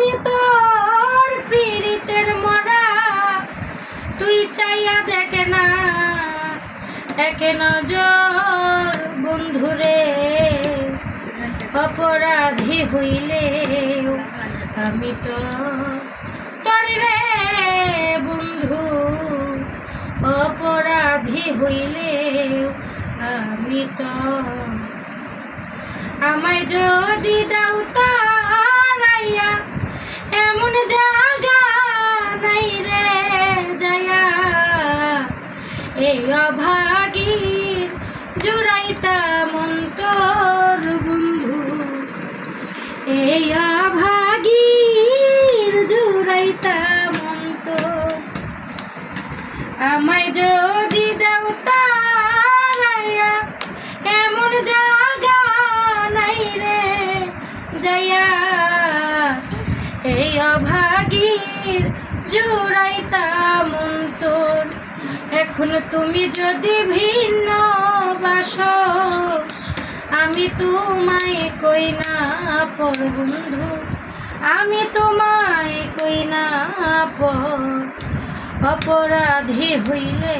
আমি তোর পীড়িতের মরা, তুই চাইয়া দেখে না এক নজর বন্ধুরে। অপরাধী হইলে আমি তো তোর রে বন্ধু, অপরাধী হইলে আমি তো। আমায় যদি দাও তারাইয়া এমন জায়গা নাই রে যায়া, এই অভাগী জুড়াইতাম অন্তর বন্ধু, এই অভাগীর জুড়াইতাম অন্তর। আমায় যদি দাও তারাইয়া এমন জায়গা নাই রে যায়া, এই অভাগীর জুড়াইতাম অন্তর। এখন তুমি যদি ভিন্ন বাসো, আমি তোমায় কই না পর বন্ধু, আমি তোমায় কই না পর। অপরাধী হইলে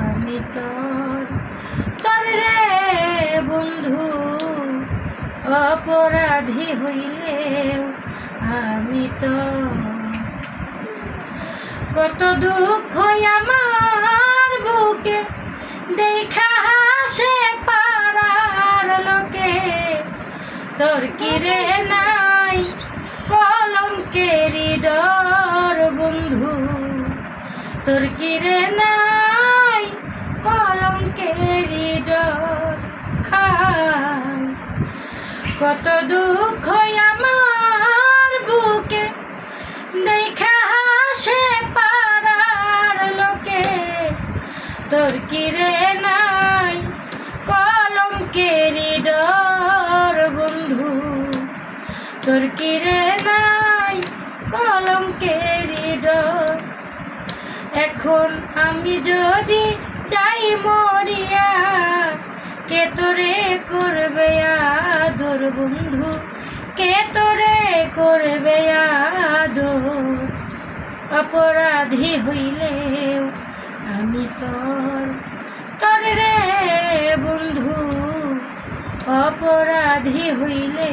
আমি তোর রে বন্ধু, অপরাধী হইলে আমি তো। কত দুঃখ আমার বুকে দেখা হাসে পাড়ার লোকে, তোর কিরে নাই কলঙ্কেরি ডর বন্ধু, তোর কিরে নাই কলঙ্কেরি ডর। কত দুঃখ আমার বুকে দেখা হাসে পাড়ার লোকে, তোর কিরে নাই কলঙ্কেরি ডর বন্ধু, তোর কিরে নাই কলঙ্কেরি ডর। এখন আমি যদি চাই মরিয়া, কে তোরে করবে আদর বন্ধু, কে তোরে করবে আদর। অপরাধী হইলে আমি তোর রে বন্ধু, অপরাধী হইলে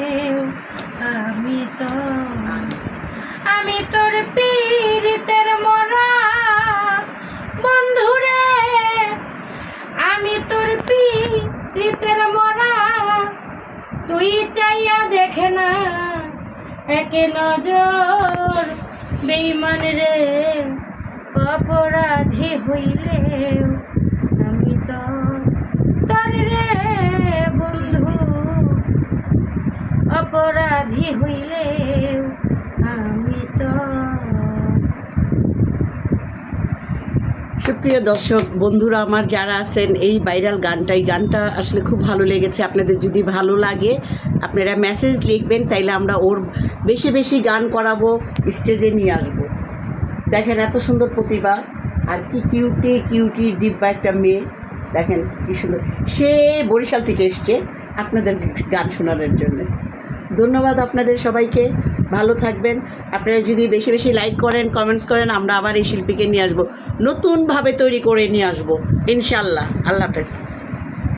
আমি তোর পীড়িতের মরা বন্ধুরে, আমি তোর পীড়িতের মরা, তুই চাইয়া দেখে না এক নজর বেঈমান রে। অপরাধী হইলে আমি তোর রে বন্ধু, অপরাধী হইলে আমি তো। সুপ্রিয় দর্শক বন্ধুরা আমার যারা আছেন, এই ভাইরাল গানটা আসলে খুব ভালো লেগেছে। আপনাদের যদি ভালো লাগে আপনারা মেসেজ লিখবেন, তাইলে আমরা ওর বেশি বেশি গান করাবো, স্টেজে নিয়ে আসবো। দেখেন এত সুন্দর প্রতিভা, আর কি কিউটি ডিব্বা একটা মেয়ে, দেখেন কি সুন্দর। সে বরিশাল থেকে এসছে আপনাদের গান শোনানোর জন্য। ধন্যবাদ আপনাদের সবাইকে, ভালো থাকবেন। আপনারা যদি বেশি বেশি লাইক করেন, কমেন্টস করেন, আমরা আবার এই শিল্পীকে নিয়ে আসবো, নতুনভাবে তৈরি করে নিয়ে আসবো ইনশাল্লাহ। আল্লাহ হাফেজ।